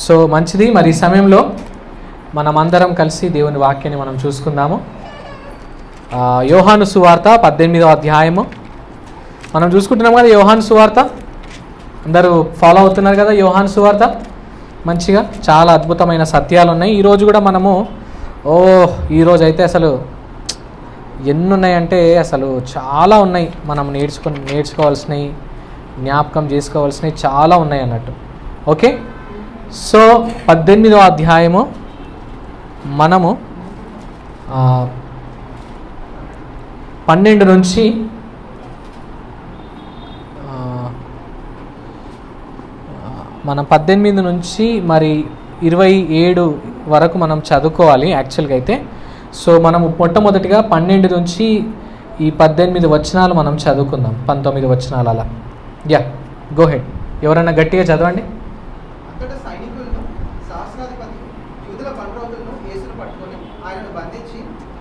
So మంచిది. మరి ఈ సమయంలో మనమందరం కలిసి దేవుని వాక్యాన్ని మనం చూసుకుందాము. యోహాను సువార్త 18వ అధ్యాయము మనం చూసుకుంటున్నాం కదా. యోహాను సువార్త అందరూ ఫాలో అవుతున్నారు కదా. యోహాను సువార్త మంచిగా చాలా అద్భుతమైన సత్యాలు ఉన్నాయి. ఈరోజు కూడా మనము ఈరోజు అయితే అసలు ఎన్ని ఉన్నాయంటే అసలు చాలా ఉన్నాయి. మనం నేర్చుకోవాల్సినవి, జ్ఞాపకం చేసుకోవాల్సినవి చాలా ఉన్నాయి అన్నట్టు. ఓకే, సో 18వ అధ్యాయము మనము 12 నుంచి మనం 18 నుంచి మరి 27 వరకు మనం చదువుకోవాలి యాక్చువల్గా అయితే. సో మనము మొట్టమొదటిగా 12 నుంచి ఈ 18 వచనాలు మనం చదువుకుందాం. 19 వచనాలు అలా. Yeah, go head. ఎవరైనా గట్టిగా చదవండి. అతడు సైనికులను, సహస్రాధిపతి యూదుల బండ్రోతులను యేసును పట్టుకొని ఆయనను బంధించి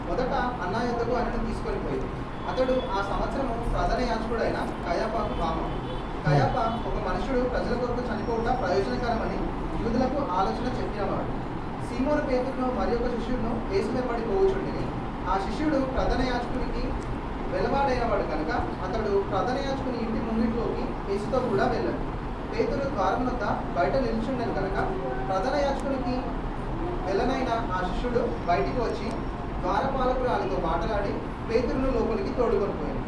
మొదట అన్న యొద్దకు ఆయనను తీసుకొని పోయింది. అతడు ఆ సంవత్సరము ప్రధాన యాజకుడైన కయాపాకు మామ. కయాప ఒక మనుషుడు ప్రజల కొరకు చనిపోవట ప్రయోజనకరమని యూదులకు ఆలోచన చెప్పినవాడు. సీమోను పేతురును మరి ఒక శిష్యుడును యేసు వెంబడి పోవుచుండిని. ఆ శిష్యుడు ప్రధాన యాజకునికి వెలవాడైనవాడు కనుక అతడు ప్రధాన యాజకుని ఇంటి ముంగిట్లోకి యేసుతో కూడా వెళ్ళాడు. పేతురు ద్వారం వద్ద బయట నిల్చుండెను కనుక ప్రధాన యాజకునికి వెళ్ళనైన ఆ శిష్యుడు బయటికి వచ్చి ద్వారపాలకురాలితో మాట్లాడి పేతురును లోపలికి తోడుకొని పోయాడు.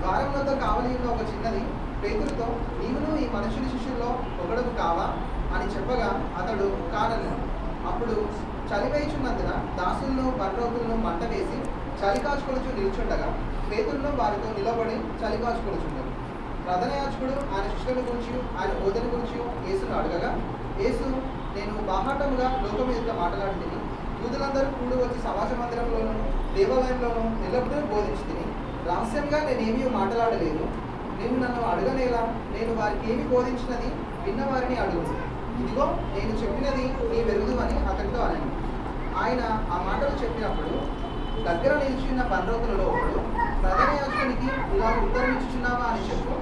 ద్వారం వద్ద కావలి ఉన్న ఒక చిన్నది పేతురుతో, నీవును ఈ మనుషుని శిష్యుల్లో ఒకడు కావా అని చెప్పగా అతడు కానన్నాడు. అప్పుడు చలివేయుచున్నందున దాసులను బండ్రోతులను మంట వేసి చలి కాచుకొనుచు నిల్చుండగా పేతురును వారితో నిలబడి చలి కాచుకొనుచుండెను. ప్రధాన యాజకుడు ఆయన శిష్యుల గురించి, ఆయన బోధన గురించి యేసును అడగగా, యేసు, నేను బాహాటముగా లోకం ఎదుట మాట్లాడుతుంది. యూదులందరూ కూడి వచ్చి సమాజ మందిరంలోనూ దేవాలయంలోనూ ఎల్లప్పుడూ బోధించుతుంది. రహస్యంగా నేనేమీ మాట్లాడలేదు. నేను నన్ను అడగనేలా, నేను వారికి ఏమి బోధించినది విన్నవారిని అడుగు. ఇదిగో నేను చెప్పినది నీ వెరుగు అని అతనితో అనండి. ఆయన ఆ మాటలు చెప్పినప్పుడు దగ్గర నిలిచిన బండ్రోతులలో ఒకడు, ప్రధాన యాజకునికి ఇలా ఉత్తరం ఇచ్చుచున్నావా అని చెప్పు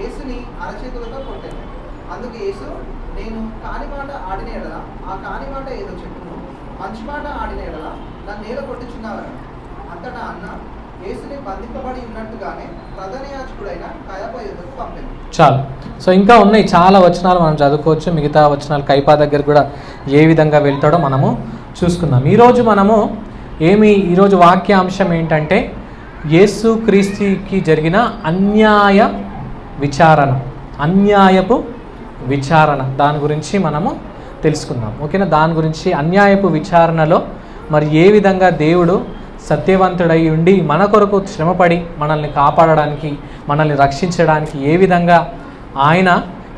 యేసుని అరచేతులతో కొట్టాను. అందుకు యేసు, నేను కాని మాట ఆడిన ఎడల ఆ కాని మాట ఏదో చెప్పును, మంచి మాట ఆడిన ఎడల నన్ను నేల కొట్టుచున్నావని. అంతటా అన్న యేసుని బంధింపబడి ఉన్నట్టుగానే ప్రధాన యాజకుడైన కయప యుద్ధకు పంపింది. చాలు. సో ఇంకా ఉన్నాయి చాలా వచనాలు మనం చదువుకోవచ్చు. మిగతా వచనాలు కైపా దగ్గర కూడా ఏ విధంగా వెళ్తాడో మనము చూసుకుందాం. ఈరోజు మనము ఈరోజు వాక్యాంశం ఏంటంటే యేసు క్రీస్తుకి జరిగిన అన్యాయపు విచారణ దాని గురించి మనము తెలుసుకుందాం. ఓకేనా? దాని గురించి అన్యాయపు విచారణలో మరి ఏ విధంగా దేవుడు సత్యవంతుడై ఉండి మన కొరకు శ్రమపడి మనల్ని కాపాడడానికి, మనల్ని రక్షించడానికి ఏ విధంగా ఆయన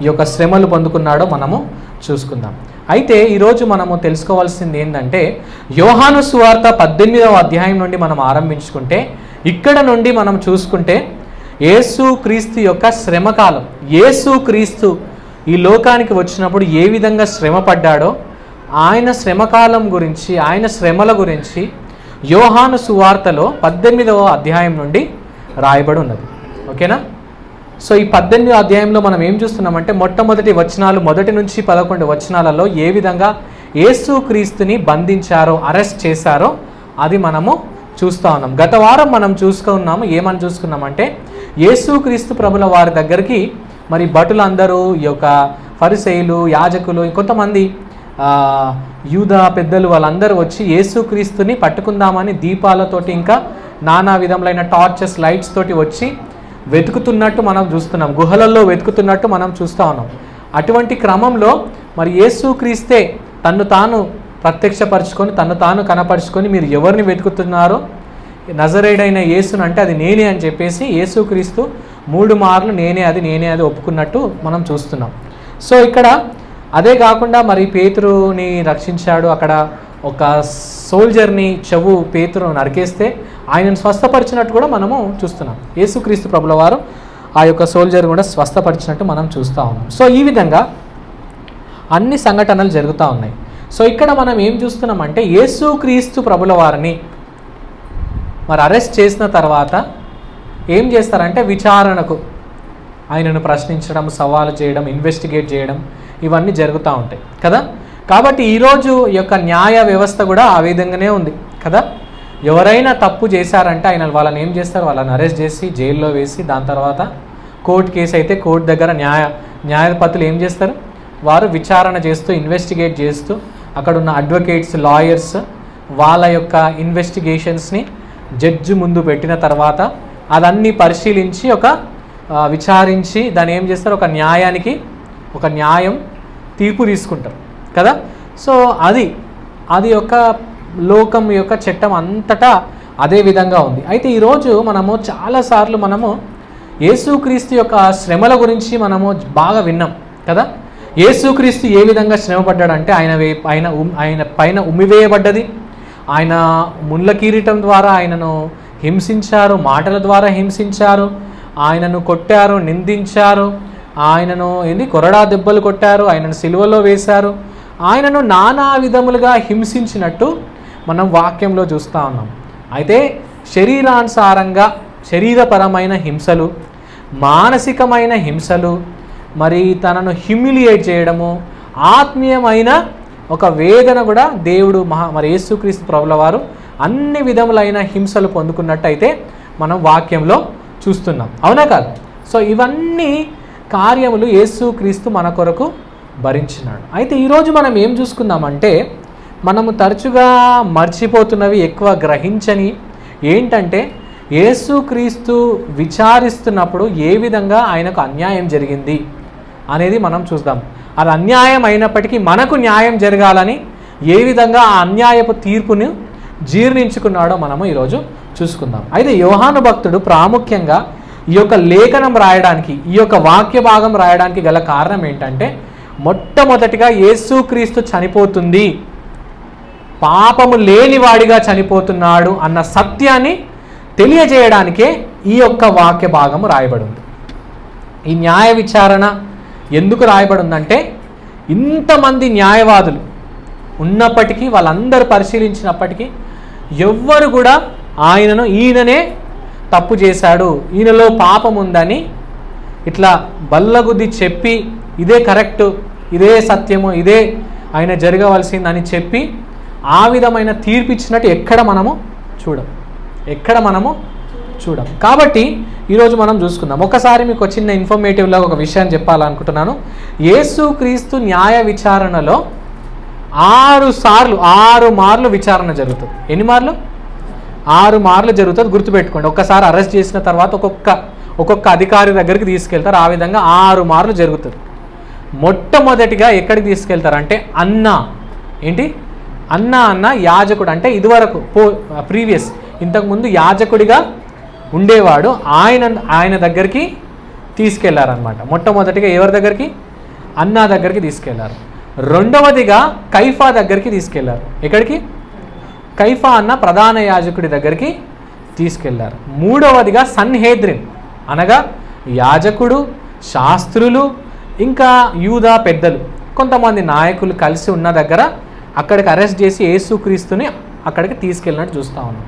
ఈ యొక్క శ్రమలు పొందుకున్నాడో మనము చూసుకుందాం. అయితే ఈరోజు మనము తెలుసుకోవాల్సింది ఏంటంటే యోహాను సువార్త 18వ అధ్యాయం నుండి మనం ఆరంభించుకుంటే ఇక్కడ నుండి మనం చూసుకుంటే యేసు క్రీస్తు యొక్క శ్రమకాలం, యేసు క్రీస్తు ఈ లోకానికి వచ్చినప్పుడు ఏ విధంగా శ్రమ పడ్డాడో ఆయన శ్రమకాలం గురించి, ఆయన శ్రమల గురించి యోహాను సువార్తలో 18వ అధ్యాయం నుండి రాయబడి ఉన్నది. ఓకేనా? సో ఈ 18వ అధ్యాయంలో మనం ఏం చూస్తున్నామంటే మొట్టమొదటి వచనాలు 1 నుంచి 11 వచనాలలో ఏ విధంగా యేసు క్రీస్తుని బంధించారో, అరెస్ట్ చేశారో అది మనము చూస్తూ ఉన్నాం. గత వారం మనం ఏమని చూసుకున్నామంటే యేసు క్రీస్తు ప్రభుల వారి దగ్గరికి మరి భటులందరూ, ఈ యొక్క ఫరిసయ్యులు, యాజకులు, కొంతమంది యూదా పెద్దలు వాళ్ళందరూ వచ్చి యేసుక్రీస్తుని పట్టుకుందామని దీపాలతోటి ఇంకా నానా విధములైన టార్చెస్, లైట్స్ తోటి వచ్చి వెతుకుతున్నట్టు మనం చూస్తున్నాం. గుహలలో వెతుకుతున్నట్టు మనం చూస్తూ ఉన్నాం. అటువంటి క్రమంలో మరి యేసుక్రీస్తే తన్ను తాను ప్రత్యక్షపరచుకొని, తన్ను తాను కనపరుచుకొని, మీరు ఎవరిని వెతుకుతున్నారో నజరేయుడైన యేసును అంటే అది నేనే అని చెప్పేసి యేసుక్రీస్తు 3 మార్లు నేనే అది ఒప్పుకున్నట్టు మనం చూస్తున్నాం. సో ఇక్కడ అదే కాకుండా మరి పేతురుని రక్షించాడు. అక్కడ ఒక సోల్జర్ని పేతురు నరికేస్తే ఆయనను స్వస్థపరిచినట్టు కూడా మనము చూస్తున్నాం. యేసుక్రీస్తు ప్రభుల వారు ఆ యొక్క సోల్జర్ కూడా స్వస్థపరిచినట్టు మనం చూస్తూ ఉన్నాం. సో ఈ విధంగా అన్ని సంఘటనలు జరుగుతూ ఉన్నాయి. సో ఇక్కడ మనం ఏం చూస్తున్నామంటే యేసుక్రీస్తు ప్రభుల వారిని మరి అరెస్ట్ చేసిన తర్వాత ఏం చేస్తారంటే విచారణకు ఆయనను ప్రశ్నించడం, సవాలు చేయడం, ఇన్వెస్టిగేట్ చేయడం, ఇవన్నీ జరుగుతూ ఉంటాయి కదా. కాబట్టి ఈరోజు ఈ యొక్క న్యాయ వ్యవస్థ కూడా ఆ విధంగానే ఉంది కదా. ఎవరైనా తప్పు చేశారంటే వాళ్ళని ఏం చేస్తారు, వాళ్ళని అరెస్ట్ చేసి జైల్లో వేసి దాని తర్వాత కోర్టు కేసు అయితే కోర్టు దగ్గర న్యాయపతులు ఏం చేస్తారు, వారు విచారణ చేస్తూ ఇన్వెస్టిగేట్ చేస్తూ అక్కడ ఉన్న అడ్వకేట్స్ లాయర్స్ వాళ్ళ యొక్క ఇన్వెస్టిగేషన్స్ని జడ్జి ముందు పెట్టిన తర్వాత అదన్నీ పరిశీలించి విచారించి దాన్ని ఏం చేస్తారు, ఒక న్యాయం తీర్పు తీసుకుంటారు కదా. సో అది ఒక లోకం యొక్క చట్టం అంతటా అదే విధంగా ఉంది. అయితే ఈరోజు మనము చాలాసార్లు యేసుక్రీస్తు యొక్క శ్రమల గురించి మనము బాగా విన్నాం కదా. యేసుక్రీస్తు ఏ విధంగా శ్రమపడ్డాడంటే ఆయన పైన ఉమ్మివేయబడ్డది, ఆయన ముళ్ళ కిరీటం ద్వారా ఆయనను హింసించారు, మాటల ద్వారా హింసించారు, ఆయనను కొట్టారు, నిందించారు, ఆయనను కొరడా దెబ్బలు కొట్టారు, ఆయనను సిలువలో వేశారు, ఆయనను నానా విధములుగా హింసించినట్టు మనం వాక్యంలో చూస్తూ ఉన్నాం. అయితే శరీరానుసారంగా శరీరపరమైన హింసలు, మానసికమైన హింసలు, మరి తనను హ్యూమిలియేట్ చేయడము, ఆత్మీయమైన ఒక వేదన కూడా దేవుడు మరి యేసుక్రీస్తు ప్రభుల వారు అన్ని విధములైన హింసలు పొందుకున్నట్టయితే మనం వాక్యంలో చూస్తున్నాం, అవునా కాదు. సో ఇవన్నీ కార్యములు యేసుక్రీస్తు మన కొరకు భరించినాడు. అయితే ఈరోజు మనం ఏం చూసుకుందామంటే మనము తరచుగా మర్చిపోతున్నవి, ఎక్కువ గ్రహించని ఏంటంటే యేసుక్రీస్తు విచారిస్తున్నప్పుడు ఏ విధంగా ఆయనకు అన్యాయం జరిగింది అనేది మనం చూద్దాం. అది అన్యాయం అయినప్పటికీ మనకు న్యాయం జరగాలని ఏ విధంగా ఆ అన్యాయపు తీర్పును జీర్ణించుకున్నాడో మనము ఈరోజు చూసుకుందాం. అయితే యోహాను భక్తుడు ప్రాముఖ్యంగా ఈ యొక్క లేఖనం రాయడానికి, ఈ యొక్క వాక్య భాగం రాయడానికి గల కారణం ఏంటంటే మొట్టమొదటిగా యేసుక్రీస్తు చనిపోతుంది, పాపము లేనివాడిగా చనిపోతున్నాడు అన్న సత్యాన్ని తెలియజేయడానికే ఈ యొక్క వాక్య భాగము రాయబడి ఉంది. ఈ న్యాయ విచారణ ఎందుకు రాయబడి ఉందంటే ఇంతమంది న్యాయవాదులు ఉన్నప్పటికీ, వాళ్ళందరూ పరిశీలించినప్పటికీ ఎవ్వరు కూడా ఈయననే తప్పు చేశాడు, ఈయనలో పాపం ఉందని ఇట్లా బల్లగుద్ది చెప్పి ఇదే కరెక్టు, ఇదే సత్యము, ఇదే ఆయన జరగవలసిందని చెప్పి ఆ విధమైన తీర్పు ఇచ్చినట్టు ఎక్కడ మనము చూడం. కాబట్టి ఈరోజు మనం చూసుకుందాం. ఒకసారి మీకు చిన్న ఇన్ఫర్మేటివ్లో ఒక విషయాన్ని చెప్పాలనుకుంటున్నాను. యేసుక్రీస్తు న్యాయ విచారణలో 6 మార్లు విచారణ జరుగుతుంది. ఎన్ని మార్లు? 6 మార్లు జరుగుతుంది. గుర్తుపెట్టుకోండి. ఒక్కసారి అరెస్ట్ చేసిన తర్వాత ఒక్కొక్క అధికారి దగ్గరికి తీసుకెళ్తారు. ఆ విధంగా 6 మార్లు జరుగుతుంది. మొట్టమొదటిగా ఎక్కడికి తీసుకెళ్తారంటే అన్న యాజకుడు, అంటే ఇదివరకు ప్రీవియస్ ఇంతకుముందు యాజకుడిగా ఉండేవాడు, ఆయన దగ్గరికి తీసుకెళ్లారనమాట. మొట్టమొదటిగా ఎవరి దగ్గరికి? అన్నా దగ్గరికి తీసుకెళ్లారు. రెండవదిగా కైఫా దగ్గరికి తీసుకెళ్లారు. ఎక్కడికి? కైఫా అన్న ప్రధాన యాజకుడి దగ్గరికి తీసుకెళ్లారు. మూడవదిగా సన్హెద్రిన్ అనగా యాజకుడు, శాస్త్రులు, ఇంకా యూదా పెద్దలు, కొంతమంది నాయకులు కలిసి ఉన్న దగ్గర అక్కడికి అరెస్ట్ చేసి యేసుక్రీస్తుని అక్కడికి తీసుకెళ్ళినట్టు చూస్తూ ఉన్నాం.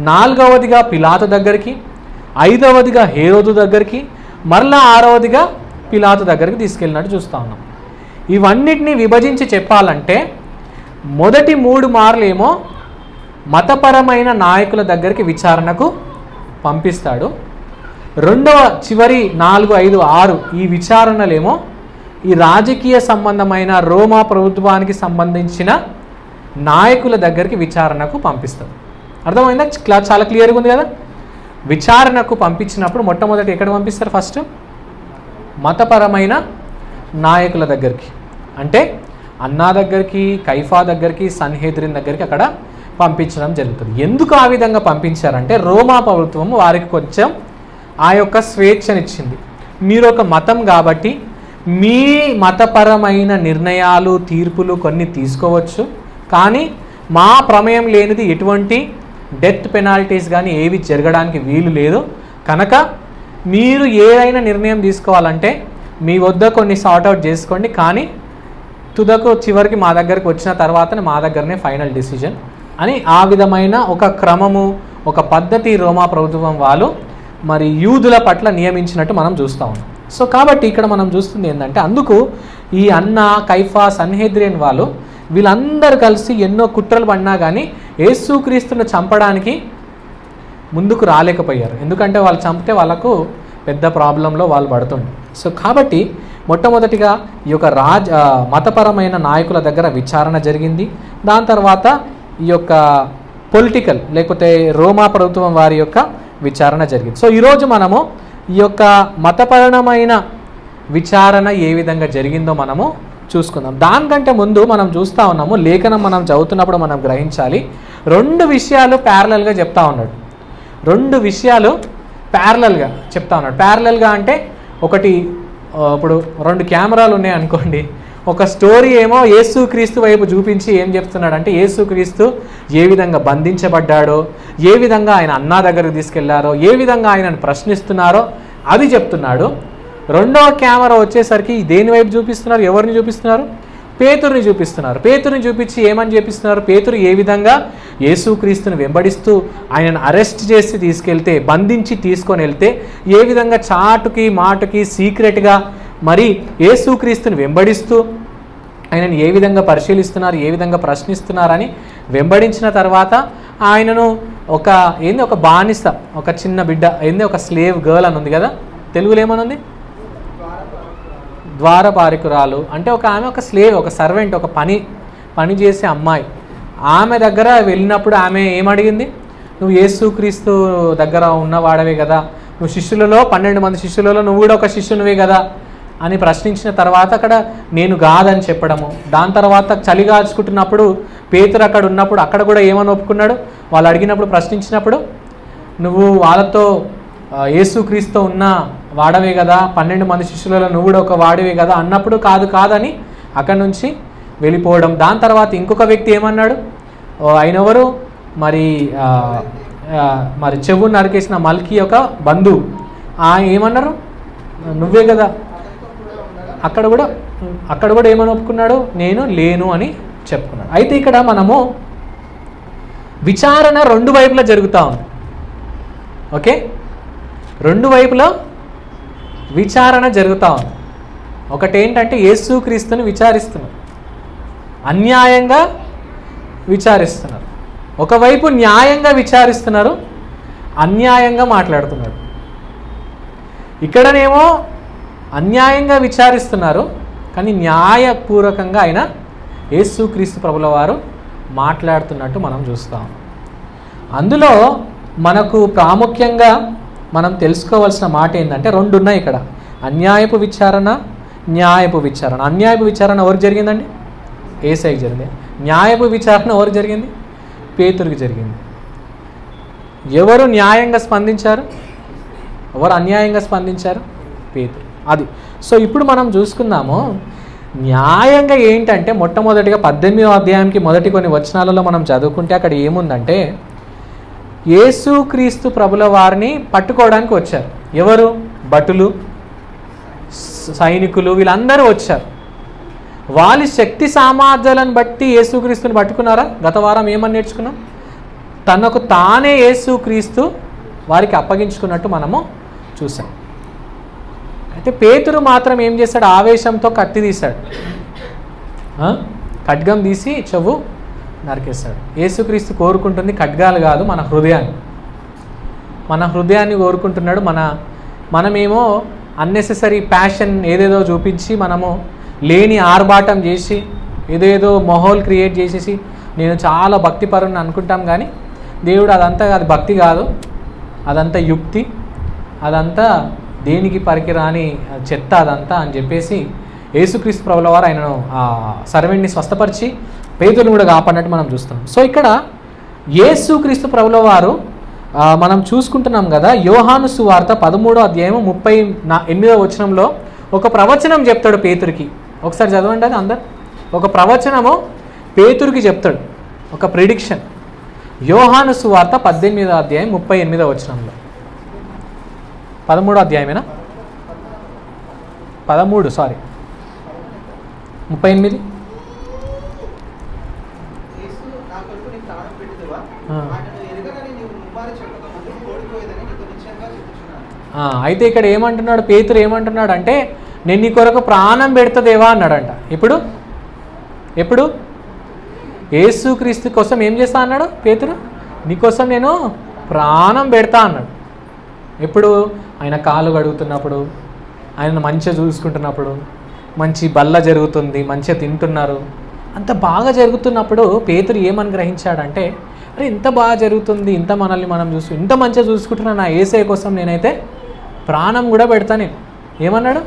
నాలుగవదిగా పిలాతు దగ్గరికి, ఐదవదిగా హేరోదు దగ్గరికి, మరలా ఆరవదిగా పిలాతు దగ్గరికి తీసుకెళ్ళినట్టు చూస్తూ ఉన్నాం. ఇవన్నిటినీ విభజించి చెప్పాలంటే మొదటి 3 మార్లు ఏమో మతపరమైన నాయకుల దగ్గరికి విచారణకు పంపిస్తాడు. రెండవ చివరి 4, 5, 6 ఈ విచారణలేమో ఈ రాజకీయ సంబంధమైన రోమా ప్రభుత్వానికి సంబంధించిన నాయకుల దగ్గరికి విచారణకు పంపిస్తాడు. అర్థమైందా? చాలా క్లియర్గా ఉంది కదా. విచారణకు పంపించినప్పుడు మొట్టమొదటి ఎక్కడ పంపిస్తారు? ఫస్ట్ మతపరమైన నాయకుల దగ్గరికి, అంటే అన్నా దగ్గరికి, కైఫా దగ్గరికి, సన్హెద్రిన్ దగ్గరికి అక్కడ పంపించడం జరుగుతుంది. ఎందుకు ఆ విధంగా పంపించారంటే రోమా ప్రభుత్వం వారికి కొంచెం ఆ యొక్క స్వేచ్ఛనిచ్చింది. మీరు ఒక మతం కాబట్టి మీ మతపరమైన నిర్ణయాలు, తీర్పులు కొన్ని తీసుకోవచ్చు, కానీ మా ప్రమేయం లేనిది ఎటువంటి డెత్ పెనాల్టీస్ కానీ ఏవి జరగడానికి వీలు లేదు. కనుక మీరు ఏదైనా నిర్ణయం తీసుకోవాలంటే మీ వద్ద కొన్ని సార్ట్అవుట్ చేసుకోండి, కానీ తుదకు చివరికి మా దగ్గరికి వచ్చిన తర్వాతనే మా దగ్గరనే ఫైనల్ డిసిజన్ అని ఆ విధమైన ఒక క్రమము, ఒక పద్ధతి రోమా ప్రభుత్వం వాళ్ళు మరి యూదుల పట్ల నియమించినట్టు మనం చూస్తూ ఉన్నాం. సో కాబట్టి ఇక్కడ మనం చూస్తుంది ఏంటంటే, అందుకు ఈ అన్న, కైఫా, సన్హెద్రియన్ వాళ్ళు వీళ్ళందరూ కలిసి ఎన్నో కుట్రలు పడినా కానీ యేసుక్రీస్తును చంపడానికి ముందుకు రాలేకపోయారు. ఎందుకంటే వాళ్ళు చంపితే వాళ్ళకు పెద్ద ప్రాబ్లంలో వాళ్ళు పడుతుండే. సో కాబట్టి మొట్టమొదటిగా ఈ యొక్క మతపరమైన నాయకుల దగ్గర విచారణ జరిగింది. దాని తర్వాత ఈ యొక్క పొలిటికల్ లేకపోతే రోమా ప్రభుత్వం వారి యొక్క విచారణ జరిగింది. సో ఈరోజు మనము ఈ యొక్క మతపరమైన విచారణ ఏ విధంగా జరిగిందో మనము చూసుకుందాం. దానికంటే ముందు మనం చూస్తూ ఉన్నాము, లేఖనం మనం చదువుతున్నప్పుడు మనం గ్రహించాలి, 2 విషయాలు ప్యారలల్గా చెప్తా ఉన్నాడు. 2 విషయాలు ప్యారలల్గా చెప్తా ఉన్నాడు. ప్యారలల్గా అంటే ఒకటి, ఇప్పుడు 2 కెమెరాలు ఉన్నాయి అనుకోండి, ఒక స్టోరీ ఏమో యేసుక్రీస్తు వైపు చూపించి ఏం చెప్తున్నాడు అంటే, యేసుక్రీస్తు ఏ విధంగా బంధించబడ్డాడో, ఏ విధంగా ఆయన అన్నా దగ్గరకు తీసుకెళ్లారో, ఏ విధంగా ఆయనను ప్రశ్నిస్తున్నారో అది చెప్తున్నాడు. రెండవ కెమెరా వచ్చేసరికి దేని వైపు చూపిస్తున్నారు, ఎవరిని చూపిస్తున్నారు? పేతురుని చూపిస్తున్నారు. పేతురుని చూపించి ఏమని చూపిస్తున్నారు? పేతురు ఏ విధంగా యేసుక్రీస్తుని వెంబడిస్తూ ఆయనను అరెస్ట్ చేసి తీసుకెళ్తే, బంధించి తీసుకొని వెళ్తే, ఏ విధంగా చాటుకి మాటుకి సీక్రెట్గా మరి యేసుక్రీస్తుని వెంబడిస్తూ ఆయనను ఏ విధంగా పరిశీలిస్తున్నారు, ఏ విధంగా ప్రశ్నిస్తున్నారని వెంబడించిన తర్వాత ఆయనను ఒక బానిస, ఒక చిన్న బిడ్డ, ఒక స్లేవ్ గర్ల్ అని ఉంది కదా, తెలుగులో ఏమనుంది? ద్వారపారికురాలు. అంటే ఆమె ఒక స్లేవ్, ఒక సర్వెంట్, ఒక పని చేసే అమ్మాయి. ఆమె దగ్గర వెళ్ళినప్పుడు ఆమె ఏమడిగింది? నువ్వు యేసుక్రీస్తు దగ్గర ఉన్నవాడవే కదా, నువ్వు శిష్యులలో 12 మంది శిష్యులలో నువ్వు కూడా ఒక శిష్యునివే కదా అని ప్రశ్నించిన తర్వాత అక్కడ నేను కాదని చెప్పడము. దాని తర్వాత చలి కాచుకుంటున్నప్పుడు పేతురు అక్కడ ఉన్నప్పుడు అక్కడ కూడా ఏమని ఒప్పుకున్నాడు? వాళ్ళు అడిగినప్పుడు, ప్రశ్నించినప్పుడు, నువ్వు వాళ్ళతో యేసుక్రీస్తు ఉన్న వాడవే కదా, 12 మంది శిష్యులలో నువ్వు కూడా ఒక వాడివే కదా అన్నప్పుడు కాదని అక్కడి నుంచి వెళ్ళిపోవడం. దాని తర్వాత ఇంకొక వ్యక్తి ఏమన్నాడు? ఆయనెవరు? మరి చెవు నరికేసిన మల్కి యొక్క బంధువు. ఏమన్నారు? నువ్వే కదా. అక్కడ కూడా ఏమని ఒప్పుకున్నాడు? నేను లేను అని చెప్పుకున్నాడు. అయితే ఇక్కడ మనము విచారణ 2 వైపులా జరుగుతూ ఉంది. ఓకే, 2 వైపులా విచారణ జరుగుతూ ఉంది. ఒకటేంటంటే యేసుక్రీస్తుని విచారిస్తున్నారు, అన్యాయంగా విచారిస్తున్నారు. ఒకవైపు న్యాయంగా విచారిస్తున్నారు, అన్యాయంగా మాట్లాడుతున్నారు. ఇక్కడనేమో అన్యాయంగా విచారిస్తున్నారు, కానీ న్యాయపూర్వకంగా ఆయన యేసుక్రీస్తు ప్రభుల వారు మాట్లాడుతున్నట్టు మనం చూస్తాం. అందులో మనకు ప్రాముఖ్యంగా మనం తెలుసుకోవాల్సిన మాట ఏంటంటే 2 ఉన్నాయి ఇక్కడ, అన్యాయపు విచారణ, న్యాయపు విచారణ. అన్యాయపు విచారణ ఎవరికి జరిగిందండి? యేసయ్యకి జరిగింది. న్యాయపు విచారణ ఎవరికి జరిగింది? పేతురుకి జరిగింది. ఎవరు న్యాయంగా స్పందించారు, ఎవరు అన్యాయంగా స్పందించారు? పేతురు. అది. సో ఇప్పుడు మనం చూసుకుందాము, న్యాయంగా ఏంటంటే మొట్టమొదటిగా 18వ అధ్యాయానికి మొదటి కొన్ని వచనాలలో మనం చదువుకుంటే అక్కడ ఏముందంటే, యేసుక్రీస్తు ప్రభుల వారిని పట్టుకోవడానికి వచ్చారు. ఎవరు? భటులు, సైనికులు, వీళ్ళందరూ వచ్చారు. వాళ్ళ శక్తి సామర్థ్యాలను బట్టి యేసుక్రీస్తుని పట్టుకున్నారా? గత వారం ఏమని నేర్చుకున్నాం? తనకు తానే యేసుక్రీస్తు వారికి అప్పగించుకున్నట్టు మనము చూసాం. అయితే పేతురు మాత్రం ఏం చేశాడు? ఆవేశంతో కత్తి తీశాడు, ఖడ్గం తీసి చెవు నరికేశాడు. యేసుక్రీస్తు కోరుకుంటుంది ఖడ్గాలు కాదు, మన హృదయాన్ని కోరుకుంటున్నాడు. మనమేమో అన్నెసెసరీ ప్యాషన్ ఏదేదో చూపించి, మనము లేని ఆర్భాటం చేసి, ఏదేదో మొహోల్ క్రియేట్ చేసేసి నేను చాలా భక్తిపరుని అనుకుంటాం. కానీ దేవుడు అది భక్తి కాదు, అదంతా యుక్తి, అదంతా దేనికి పనికిరాని చెత్త అదంతా అని చెప్పేసి యేసుక్రీస్తు ప్రభుల వారు ఆయనను ఆ సర్వెంట్ని స్వస్థపరిచి పేతురుని కూడా కాపాడినట్టు మనం చూస్తున్నాం. సో ఇక్కడ యేసుక్రీస్తు ప్రభుల వారు మనం చూసుకుంటున్నాం కదా, యోహాను సువార్త 13వ అధ్యాయం 38వ వచనంలో ఒక ప్రవచనం చెప్తాడు పేతురికి. ఒకసారి చదవండి అది అందరు. ఒక ప్రవచనము పేతురికి చెప్తాడు, ఒక ప్రిడిక్షన్. యోహాను సువార్త 18వ అధ్యాయం 38వ వచనంలో. 13వ అధ్యాయమేనా? 13 సారీ 38. అయితే ఇక్కడ ఏమంటున్నాడు పేతురు ఏమంటున్నాడు అంటే నేను నీ కొరకు ప్రాణం పెడతదేవా అన్నాడంట. ఎప్పుడు యేసుక్రీస్తు కోసం ఏం చేస్తా అన్నాడు పేతురు? నీకోసం నేను ప్రాణం పెడతా అన్నాడు. ఎప్పుడు? ఆయన కాలు కడుగుతున్నప్పుడు, ఆయన మంచిగా చూసుకుంటున్నప్పుడు, మంచి బల్ల జరుగుతుంది, మంచిగా తింటున్నారు, అంత బాగా జరుగుతున్నప్పుడు పేతురు ఏమని గ్రహించాడంటే అరే ఇంత బాగా జరుగుతుంది, ఇంత మనల్ని మనం ఇంత మంచిగా చూసుకుంటున్నా నా యేసయ్య కోసం నేనైతే ప్రాణం కూడా పెడతా. నేను ఏమన్నాడు?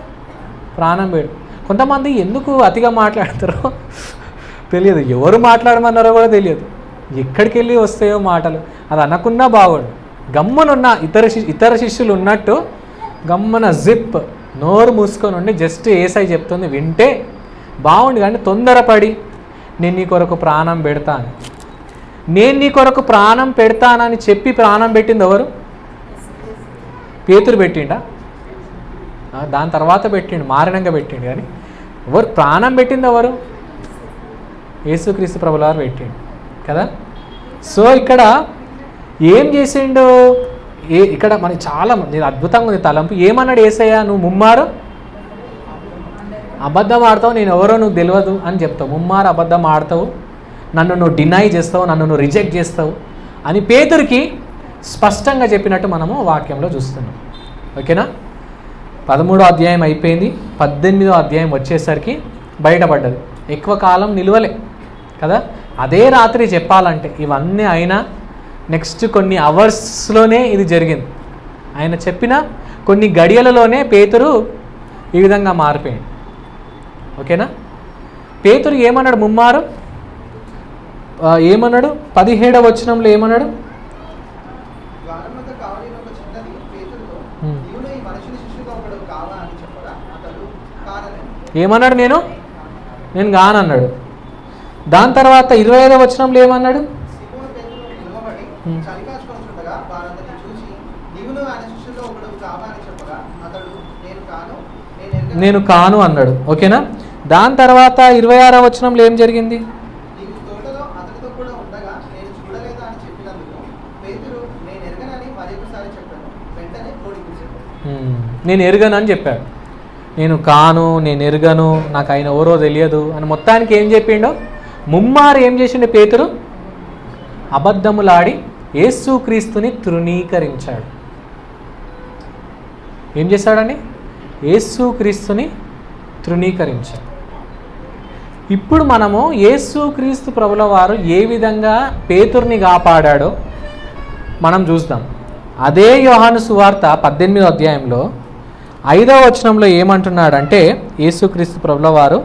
ప్రాణం పెడు. కొంతమంది ఎందుకు అతిగా మాట్లాడతారో తెలియదు, ఎవరు మాట్లాడమన్నారో కూడా తెలియదు, ఎక్కడికి వెళ్ళి వస్తాయో మాటలు. అది అనకున్నా బాగుండు. గమ్మునున్న ఇతర శిష్యులు ఉన్నట్టు గమ్మున జిప్ నోరు మూసుకొని ఉండి జస్ట్ యేసయ్య చెప్తుంది వింటే బాగుండు. కానీ తొందరపడి నేను నీ కొరకు ప్రాణం పెడతాను, నేను నీ కొరకు ప్రాణం పెడతానని చెప్పి ప్రాణం పెట్టింది ఎవరు? పేతురు పెట్టిండా? దాని తర్వాత పెట్టిండు, మారణంగా పెట్టిండు. కానీ ఎవరు ప్రాణం పెట్టింది ఎవరు? యేసుక్రీస్తు ప్రభుల వారు పెట్టిండు కదా. సో ఇక్కడ ఏం చేసిండు? ఇక్కడ మనకి చాలా అద్భుతంగా ఉంది తలంపు. ఏమన్నాడు యేసయ్య? నువ్వు ముమ్మారు అబద్ధం ఆడతావు, నేను ఎవరో నువ్వు తెలియదు అని చెప్తావు, ముమ్మారు అబద్ధం ఆడతావు, నన్ను నువ్వు డినై చేస్తావు, నన్ను నువ్వు రిజెక్ట్ చేస్తావు అని పేతురికి స్పష్టంగా చెప్పినట్టు మనము వాక్యంలో చూస్తున్నాం. ఓకేనా? 13వ అధ్యాయం అయిపోయింది, 18వ అధ్యాయం వచ్చేసరికి బయటపడ్డది. ఎక్కువ కాలం నిలువలే కదా. అదే రాత్రి చెప్పాలంటే ఇవన్నీ అయినా నెక్స్ట్ కొన్ని అవర్స్లోనే ఇది జరిగింది. ఆయన చెప్పిన కొన్ని గడియలలోనే పేతురు ఈ విధంగా మారిపోయింది. ఓకేనా? పేతురు ఏమన్నాడు? ముమ్మారు ఏమన్నాడు? 17వ వచనంలో ఏమన్నాడు? ఏమన్నాడు? నేను కానన్నాడు. దాని తర్వాత 25వ వచనంలో ఏమన్నాడు? నేను కాను అన్నాడు. ఓకేనా? దాని తర్వాత 26వ వచనంలో ఏం జరిగింది? నేను ఎరుగను అని చెప్పాడు. నేను కాను, నేను ఎరుగను, నాకు ఆయన ఎవరో తెలియదు అని మొత్తానికి ఏం చెప్పిండో ముమ్మారు ఏం చేసిండు పేతురు? అబద్ధములాడి యేసుక్రీస్తుని తృణీకరించాడు. ఏం చేశాడని? యేసుక్రీస్తుని తృణీకరించాడు. ఇప్పుడు మనము యేసుక్రీస్తు ప్రభుల వారు ఏ విధంగా పేతుర్ని కాపాడాడో మనం చూద్దాం. అదే యోహాను సువార్త 18వ అధ్యాయంలో 5వ వచనంలో ఏమంటున్నాడంటే యేసుక్రీస్తు ప్రభుల వారు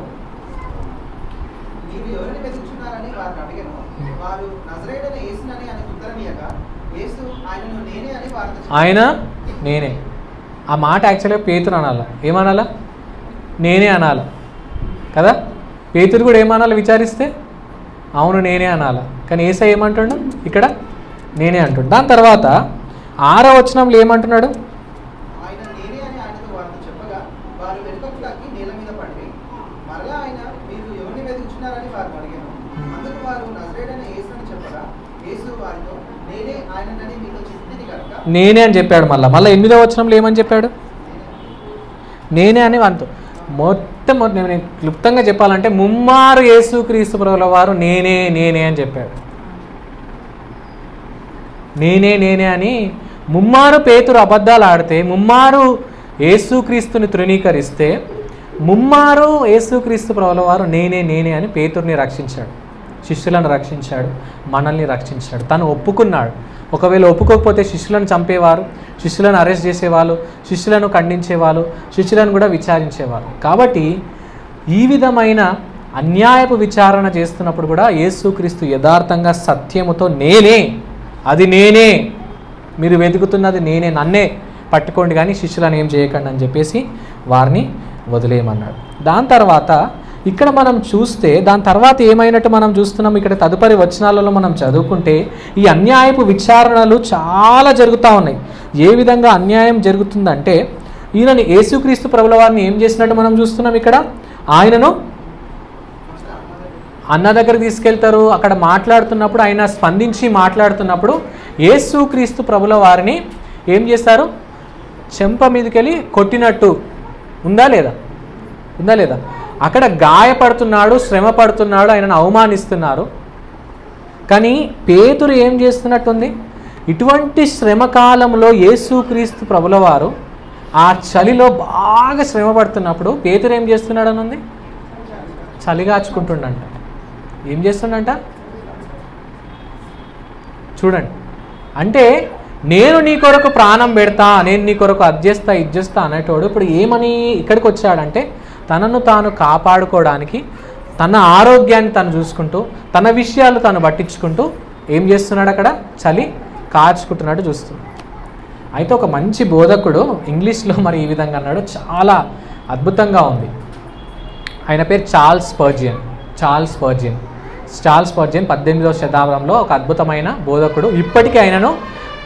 ఆయన నేనే. ఆ మాట యాక్చువల్గా పేతురు అనాల. ఏమనాలా? నేనే అనాల కదా. పేతురు కూడా ఏమనాలి విచారిస్తే? అవును నేనే అనాల. కానీ యేసయ్య ఏమంటాడు ఇక్కడ? నేనే అంటాడు. దాని తర్వాత 6వ వచనంలో ఏమంటున్నాడు? నేనే అని చెప్పాడు. మళ్ళీ 8వ వచనంలో ఏమని చెప్పాడు? నేనే అని అంటూ మొత్తం నేను క్లుప్తంగా చెప్పాలంటే ముమ్మారు యేసుక్రీస్తు ప్రభుల వారు నేనే నేనే అని చెప్పాడు. నేనే నేనే అని ముమ్మారు పేతురు అబద్ధాలు ఆడితే, ముమ్మారు యేసుక్రీస్తుని తృణీకరిస్తే, ముమ్మారు యేసుక్రీస్తు ప్రభుల వారు నేనే నేనే అని పేతుర్ని రక్షించాడు, శిష్యులను రక్షించాడు, మనల్ని రక్షించాడు. తను ఒప్పుకున్నాడు. ఒకవేళ ఒప్పుకోకపోతే శిష్యులను చంపేవారు, శిష్యులను అరెస్ట్ చేసేవాళ్ళు, శిష్యులను ఖండించేవాళ్ళు, శిష్యులను కూడా విచారించేవారు. కాబట్టి ఈ విధమైన అన్యాయపు విచారణ చేస్తున్నప్పుడు కూడా యేసుక్రీస్తు యథార్థంగా సత్యముతో నేనే, అది నేనే, మీరు వెతుకుతున్నది నేనే, నన్నే పట్టుకోండి కానీ శిష్యులను ఏం చేయకండి అని చెప్పేసి వారిని వదిలేయమన్నాడు. దాని తర్వాత ఇక్కడ మనం చూస్తే దాని తర్వాత ఏమైనట్టు మనం చూస్తున్నాం. ఇక్కడ తదుపరి వచనాలలో మనం చదువుకుంటే ఈ అన్యాయపు విచారణలు చాలా జరుగుతూ ఉన్నాయి. ఏ విధంగా అన్యాయం జరుగుతుందంటే ఈయనని యేసుక్రీస్తు ప్రభుల వారిని ఏం చేసినట్టు మనం చూస్తున్నాం. ఇక్కడ ఆయనను అన్న దగ్గర తీసుకెళ్తారు. అక్కడ మాట్లాడుతున్నప్పుడు ఆయన స్పందించి మాట్లాడుతున్నప్పుడు యేసుక్రీస్తు ప్రభుల వారిని ఏం చేస్తారు? చెంప మీదకెళ్ళి కొట్టినట్టు ఉందా లేదా? అక్కడ గాయపడుతున్నాడు, శ్రమ పడుతున్నాడు, ఆయనను అవమానిస్తున్నారు. కానీ పేతురు ఏం చేస్తున్నట్టుంది? ఇటువంటి శ్రమకాలంలో యేసుక్రీస్తు ప్రభుల వారు ఆ చలిలో బాగా శ్రమ పడుతున్నప్పుడు పేతురు ఏం చేస్తున్నాడని ఉంది? చలిగాచుకుంటుండంట. ఏం చేస్తుండంట చూడండి. అంటే నేను నీ కొరకు ప్రాణం పెడతా, నేను నీ కొరకు అది చేస్తా ఇది చేస్తా అనేటోడు ఇప్పుడు ఏమని ఇక్కడికి వచ్చాడంటే తనను తాను కాపాడుకోవడానికి, తన ఆరోగ్యాన్ని తను చూసుకుంటూ, తన విషయాలు తను పట్టించుకుంటూ ఏం చేస్తున్నాడు? అక్కడ చలి కాచుకుంటున్నట్టు చూస్తున్నాడు. అయితే ఒక మంచి బోధకుడు ఇంగ్లీష్లో మరి ఈ విధంగా అన్నాడు, చాలా అద్భుతంగా ఉంది. ఆయన పేరు చార్ల్స్ స్పర్జియన్. 18వ శతాబ్దంలో ఒక అద్భుతమైన బోధకుడు. ఇప్పటికీ ఆయనను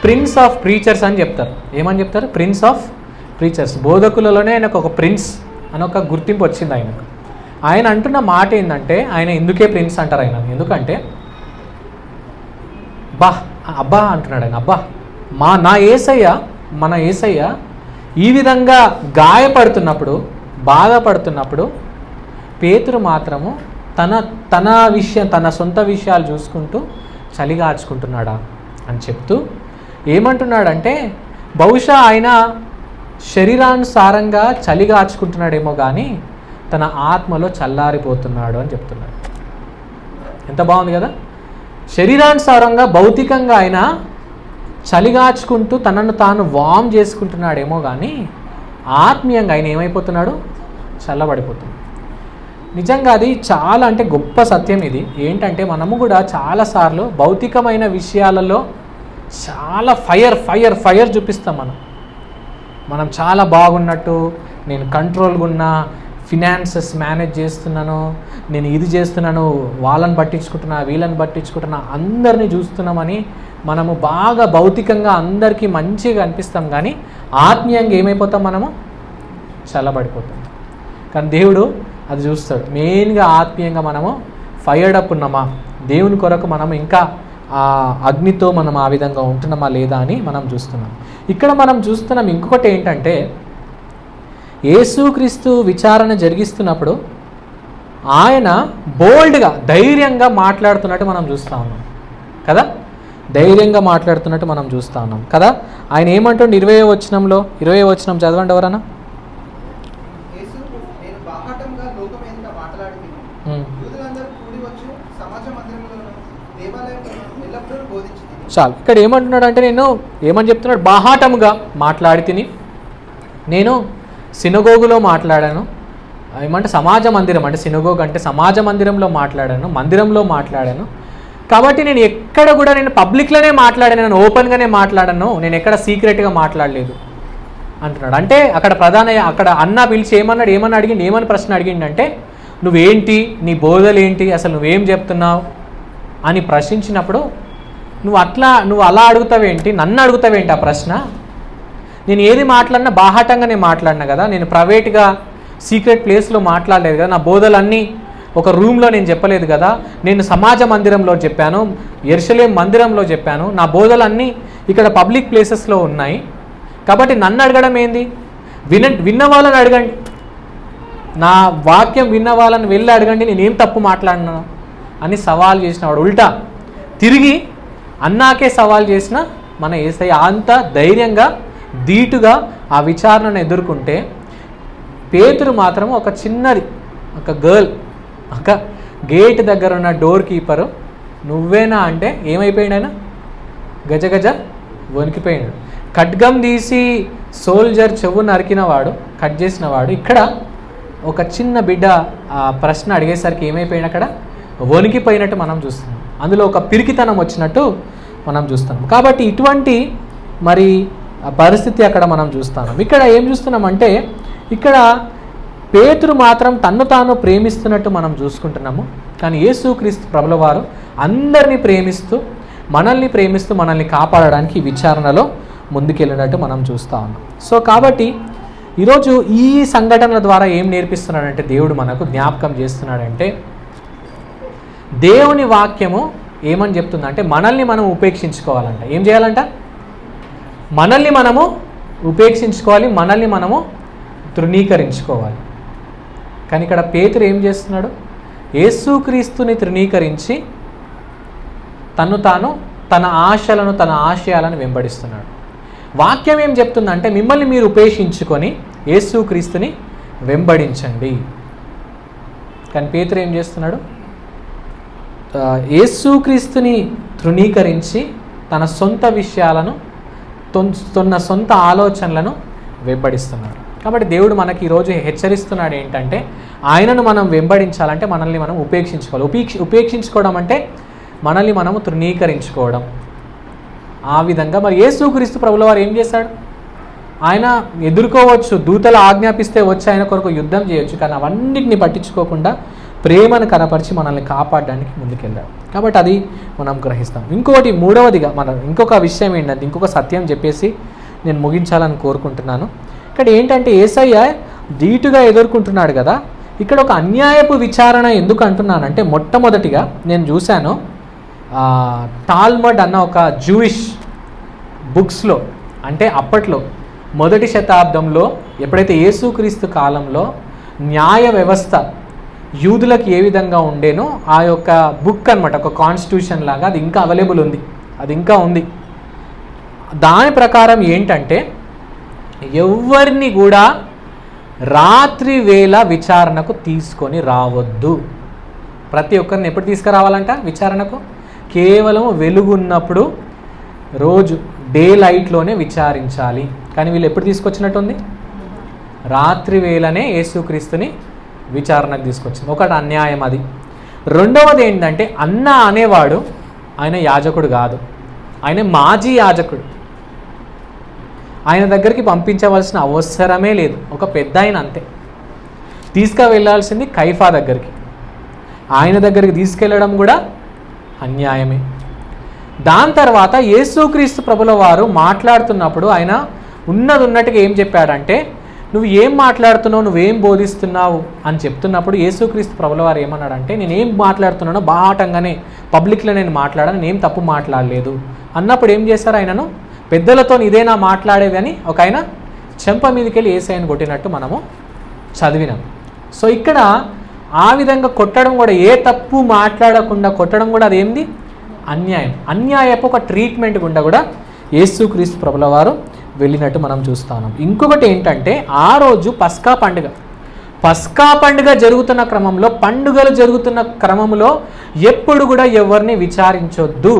ప్రిన్స్ ఆఫ్ ప్రీచర్స్ అని చెప్తారు. ఏమని చెప్తారు? Prince of preachers. బోధకులలోనే ఆయనకు ఒక ప్రిన్స్ అని ఒక గుర్తింపు వచ్చింది ఆయనకు. ఆయన అంటున్న మాట ఏంటంటే, ఆయన ఎందుకే ప్రిన్స్ అంటారు ఆయన? ఎందుకంటే అబ్బా అంటున్నాడు ఆయన. మన యేసయ్య ఈ విధంగా గాయపడుతున్నప్పుడు, బాధపడుతున్నప్పుడు పేతురు మాత్రము తన సొంత విషయాలు చూసుకుంటూ చలిగాచుకుంటున్నాడా అని చెప్తూ ఏమంటున్నాడంటే, బహుశా ఆయన శరీరానుసారంగా చలిగాచుకుంటున్నాడేమో కానీ తన ఆత్మలో చల్లారిపోతున్నాడు అని చెప్తున్నాడు. ఎంత బాగుంది కదా? శరీరానుసారంగా భౌతికంగా ఆయన చలిగాచుకుంటూ తనను తాను వామ్ చేసుకుంటున్నాడేమో కానీ ఆత్మీయంగా ఆయన ఏమైపోతున్నాడు? చల్లబడిపోతున్నాడు. నిజంగా అది చాలా అంటే గొప్ప సత్యం ఇది. ఏంటంటే మనము కూడా చాలాసార్లు భౌతికమైన విషయాలలో చాలా ఫైర్ చూపిస్తాం. మనం చాలా బాగున్నట్టు, నేను కంట్రోల్గా ఉన్నా, ఫినాన్సెస్ మేనేజ్ చేస్తున్నాను, నేను ఇది చేస్తున్నాను, వాళ్ళని పట్టించుకుంటున్నా, వీళ్ళని పట్టించుకుంటున్నా, అందరినీ చూస్తున్నామని మనము బాగా భౌతికంగా అందరికీ మంచిగా అనిపిస్తాం. కానీ ఆత్మీయంగా ఏమైపోతాం? మనము చల్లబడిపోతాం. కానీ దేవుడు అది చూస్తాడు. మెయిన్గా ఆత్మీయంగా మనము ఫైర్డ్ అప్ ఉన్నామా, దేవుని కొరకు మనం ఇంకా ఆ అగ్నితో మనం ఆ విధంగా ఉంటున్నామా లేదా అని మనం చూస్తున్నాం. ఇక్కడ మనం చూస్తున్నాం ఇంకొకటి ఏంటంటే, యేసుక్రీస్తు విచారణ జరిగిస్తున్నప్పుడు ఆయన బోల్డ్గా ధైర్యంగా మాట్లాడుతున్నట్టు మనం చూస్తూ ఉన్నాం కదా. ధైర్యంగా మాట్లాడుతున్నట్టు మనం చూస్తూ ఉన్నాం కదా. ఆయన ఏమంటుండే 20వ వచనం చదవండి ఎవరన్నా. చాలు. ఇక్కడ ఏమంటున్నాడు అంటే, నేను ఏమని చెప్తున్నాడు? బాహాటముగా మాట్లాడి తిని, నేను సినగోగులో మాట్లాడాను. ఏమంటే సమాజ మందిరం, అంటే సినగోగ్ అంటే సమాజ మందిరంలో మాట్లాడాను, మందిరంలో మాట్లాడాను. కాబట్టి నేను ఎక్కడ కూడా నేను పబ్లిక్లోనే మాట్లాడాను, నేను ఓపెన్గానే మాట్లాడాను, నేను ఎక్కడ సీక్రెట్గా మాట్లాడలేదు అంటున్నాడు. అంటే అక్కడ అన్న పిలిచి ఏమని ప్రశ్న అడిగిండంటే, నువ్వేంటి, నీ బోధలు ఏంటి, అసలు నువ్వేం చెప్తున్నావు అని ప్రశ్నించినప్పుడు నువ్వు అలా అడుగుతావేంటి, నన్ను అడుగుతావేంటి ఆ ప్రశ్న? నేను ఏది మాట్లాడినా బాహాటంగానే మాట్లాడినా కదా, నేను ప్రైవేట్గా సీక్రెట్ ప్లేస్లో మాట్లాడలేదు కదా, నా బోధలన్నీ ఒక రూమ్లో నేను చెప్పలేదు కదా, నేను సమాజ మందిరంలో చెప్పాను, యెరూషలేము మందిరంలో చెప్పాను, నా బోధలన్నీ ఇక్కడ పబ్లిక్ ప్లేసెస్లో ఉన్నాయి. కాబట్టి నన్ను అడగడం ఏంది? విన్న వాళ్ళని అడగండి, నా వాక్యం విన్న వాళ్ళని వెళ్ళి అడగండి, నేనేం తప్పు మాట్లాడినా అని సవాల్ చేసినవాడు. ఉల్టా తిరిగి అన్నాకే సవాల్ చేసిన మన యేసయ్య అంత ధైర్యంగా ధీటుగా ఆ విచారణను ఎదుర్కొంటే, పేతురు మాత్రం ఒక చిన్నది, ఒక గర్ల్, ఒక గేట్ దగ్గర ఉన్న డోర్ కీపరు నువ్వేనా అంటే ఏమైపోయాడు? ఆయన గజగజ వణికిపోయాడు. ఖడ్గం తీసి సోల్జర్ చెవు నరికినవాడు, కట్ చేసినవాడు ఇక్కడ ఒక చిన్న బిడ్డ ఆ ప్రశ్న అడిగేసరికి ఏమైపోయాడు? అక్కడ వణికిపోయినట్టు మనం చూస్తున్నాం. అందులో ఒక పిరికితనం వచ్చినట్టు మనం చూస్తున్నాం. కాబట్టి ఇటువంటి మరి పరిస్థితి అక్కడ మనం చూస్తున్నాం. ఇక్కడ ఏం చూస్తున్నామంటే, ఇక్కడ పేతురు మాత్రం తన్ను తాను ప్రేమిస్తున్నట్టు మనం చూసుకుంటున్నాము. కానీ యేసుక్రీస్తు ప్రభుల వారు అందరినీ ప్రేమిస్తూ మనల్ని కాపాడడానికి ఈ విచారణలో ముందుకెళ్ళినట్టు మనం చూస్తూ ఉన్నాం. సో కాబట్టి ఈరోజు ఈ సంఘటనల ద్వారా ఏం నేర్పిస్తున్నాడంటే, దేవుడు మనకు జ్ఞాపకం చేస్తున్నాడంటే, దేవుని వాక్యము ఏమని చెప్తుందంటే మనల్ని మనం ఉపేక్షించుకోవాలంట. ఏం చేయాలంట? మనల్ని మనము ఉపేక్షించుకోవాలి, మనల్ని మనము తృణీకరించుకోవాలి. కానీ ఇక్కడ పేతురు ఏం చేస్తున్నాడు? యేసుక్రీస్తుని తృణీకరించి తన ఆశలను తన ఆశయాలను వెంబడిస్తున్నాడు. వాక్యం ఏం చెప్తుందంటే మిమ్మల్ని మీరు ఉపేక్షించుకొని యేసుక్రీస్తుని వెంబడించండి. కానీ పేతురు ఏం చేస్తున్నాడు? యేసుక్రీస్తుని తృణీకరించి తన సొంత విషయాలను, తన సొంత ఆలోచనలను వెంబడిస్తున్నాడు. కాబట్టి దేవుడు మనకి ఈరోజు హెచ్చరిస్తున్నాడు ఏంటంటే ఆయనను మనం వెంబడించాలంటే మనల్ని మనం ఉపేక్షించుకోవాలి. ఉపేక్షించుకోవడం అంటే మనల్ని మనము తృణీకరించుకోవడం. ఆ విధంగా మరి యేసుక్రీస్తు ప్రభుల వారు ఏం చేశాడు? ఆయన ఎదుర్కోవచ్చు, దూతలు ఆజ్ఞాపిస్తే వచ్చి ఆయన కొరకు యుద్ధం చేయొచ్చు, కానీ అవన్నిటిని పట్టించుకోకుండా ప్రేమను కనపరిచి మనల్ని కాపాడడానికి ముందుకెళ్ళాడు. కాబట్టి అది మనం గ్రహిస్తాం. ఇంకొకటి మూడవదిగా ఇంకొక విషయం ఏంటంటే, ఇంకొక సత్యం చెప్పేసి నేను ముగించాలని కోరుకుంటున్నాను. ఇక్కడ ఏంటంటే యేసయ్య ధీటుగా ఎదుర్కొంటున్నాడు కదా. ఇక్కడ ఒక అన్యాయపు విచారణ ఎందుకు అంటున్నానంటే, మొట్టమొదటిగా నేను చూశాను టాల్మడ్ అన్న ఒక జూయిష్ బుక్స్లో, అంటే అప్పట్లో మొదటి శతాబ్దంలో ఎప్పుడైతే యేసుక్రీస్తు కాలంలో న్యాయ వ్యవస్థ యూదులకు ఏ విధంగా ఉండేనో ఆ యొక్క బుక్ అనమాట, ఒక కాన్స్టిట్యూషన్ లాగా అది ఇంకా అవైలబుల్ ఉంది, అది ఇంకా ఉంది. దాని ప్రకారం ఏంటంటే ఎవరిని కూడా రాత్రి వేళ విచారణకు తీసుకొని రావద్దు. ప్రతి ఒక్కరిని ఎప్పుడు తీసుకురావాలంట విచారణకు? కేవలం వెలుగున్నప్పుడు, రోజు డే లైట్లోనే విచారించాలి. కానీ వీళ్ళు ఎప్పుడు తీసుకొచ్చినట్టుంది? రాత్రి వేళనే యేసుక్రీస్తుని విచారణకు తీసుకొచ్చింది. ఒకటి అన్యాయం అది. రెండవది ఏంటంటే అన్న అనేవాడు ఆయన యాజకుడు కాదు, ఆయన మాజీ యాజకుడు. ఆయన దగ్గరికి పంపించవలసిన అవసరమే లేదు, ఒక పెద్ద ఆయన అంతే. తీసుకువెళ్ళాల్సింది కైఫా దగ్గరికి, ఆయన దగ్గరికి తీసుకెళ్ళడం కూడా అన్యాయమే. దాని తర్వాత యేసుక్రీస్తు ప్రభుల వారు మాట్లాడుతున్నప్పుడు ఆయన ఉన్నట్టుగా ఏం చెప్పాడంటే, నువ్వు ఏం మాట్లాడుతున్నావు, నువ్వేం బోధిస్తున్నావు అని చెప్తున్నప్పుడు యేసుక్రీస్తు ప్రభుల వారు ఏమన్నాడంటే, నేనేం మాట్లాడుతున్నానో బాహాటంగానే పబ్లిక్లో నేను మాట్లాడాను, నేనేం తప్పు మాట్లాడలేదు అన్నప్పుడు ఏం చేశారు? ఆయనను పెద్దలతో ఇదేనా మాట్లాడేది అని ఒక ఆయన చెంప మీదకి వెళ్ళి యేసయ్యను కొట్టినట్టు మనము చదివినాం. సో ఇక్కడ ఆ విధంగా కొట్టడం కూడా, ఏ తప్పు మాట్లాడకుండా కొట్టడం కూడా అదేంది? అన్యాయం. అన్యాయపు ఒక ట్రీట్మెంట్ గుండా కూడా యేసుక్రీస్తు ప్రభుల వారు వెళ్ళినట్టు మనం చూస్తా ఉన్నాం. ఇంకొకటి ఏంటంటే ఆ రోజు పస్కా పండుగ జరుగుతున్న క్రమంలో, పండుగలు జరుగుతున్న క్రమంలో ఎప్పుడు కూడా ఎవరిని విచారించొద్దు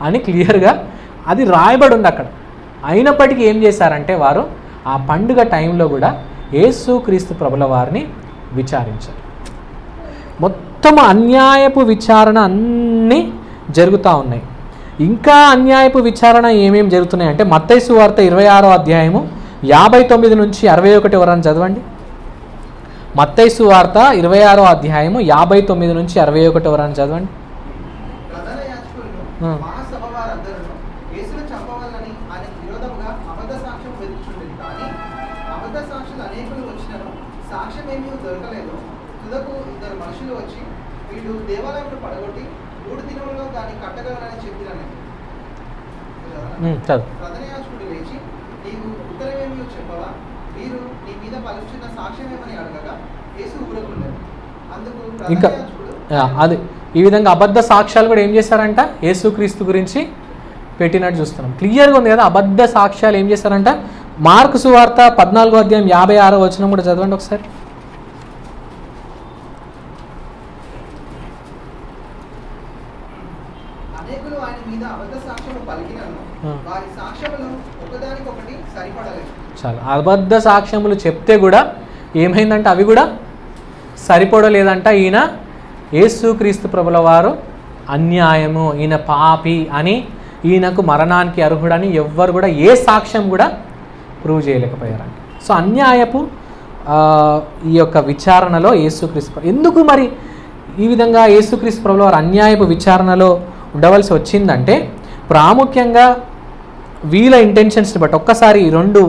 అని క్లియర్గా అది రాయబడి ఉంది అక్కడ. అయినప్పటికీ ఏం చేశారంటే వారు ఆ పండుగ టైంలో కూడా యేసుక్రీస్తు ప్రభుల వారిని విచారించారు. మొత్తం అన్యాయపు విచారణ అన్నీ జరుగుతూ ఉన్నాయి. ఇంకా అన్యాయపు విచారణ ఏమేమి జరుగుతున్నాయి అంటే మత్తయి సువార్త 26వ అధ్యాయము 59 నుంచి 61 వరకు చదవండి. మత్తయి సువార్త 26వ అధ్యాయము 59 నుంచి 61 వరకు చదవండి. మనుషులు వచ్చి వీళ్ళు దేవాలయంలో పడగొట్టి 3 దినములలో దాన్ని కట్టగలరని చెప్పిరని. ప్రధాన యాజకుడు లేచి, నీవు ఉత్తరమేమీ చెప్పవా? వీరు నీ మీద పలుకుతున్న సాక్ష్యమేమని అడగగా యేసు ఊరకుండెను. అందుకు ఇంకా అది ఈ విధంగా అబద్ధ సాక్ష్యాలు కూడా ఏం చేశారంట? యేసుక్రీస్తు గురించి పెట్టినట్టు చూస్తున్నాం. క్లియర్గా ఉంది కదా. అబద్ధ సాక్ష్యాలు ఏం చేశారంట? మార్కు సువార్త 14వ అధ్యాయం 56వ వచనం కూడా చదవండి ఒకసారి. చాలా అబద్ధ సాక్ష్యములు చెప్తే కూడా ఏమైందంటే అవి కూడా సరిపడలేదంట. ఈయన యేసుక్రీస్తు ప్రభుల వారు అన్యాయము, ఈయన పాపి అని, ఈయనకు మరణానికి అర్హుడని ఎవ్వరు కూడా ఏ సాక్ష్యం కూడా ప్రూవ్ చేయలేకపోయారంట. సో అన్యాయపు ఈ యొక్క విచారణలో యేసుక్రీస్తు ఎందుకు మరి ఈ విధంగా యేసుక్రీస్తు ప్రభుల వారు అన్యాయపు విచారణలో ఉండవలసి వచ్చిందంటే ప్రాముఖ్యంగా వీళ్ళ ఇంటెన్షన్స్ని బట్టి ఒక్కసారి 2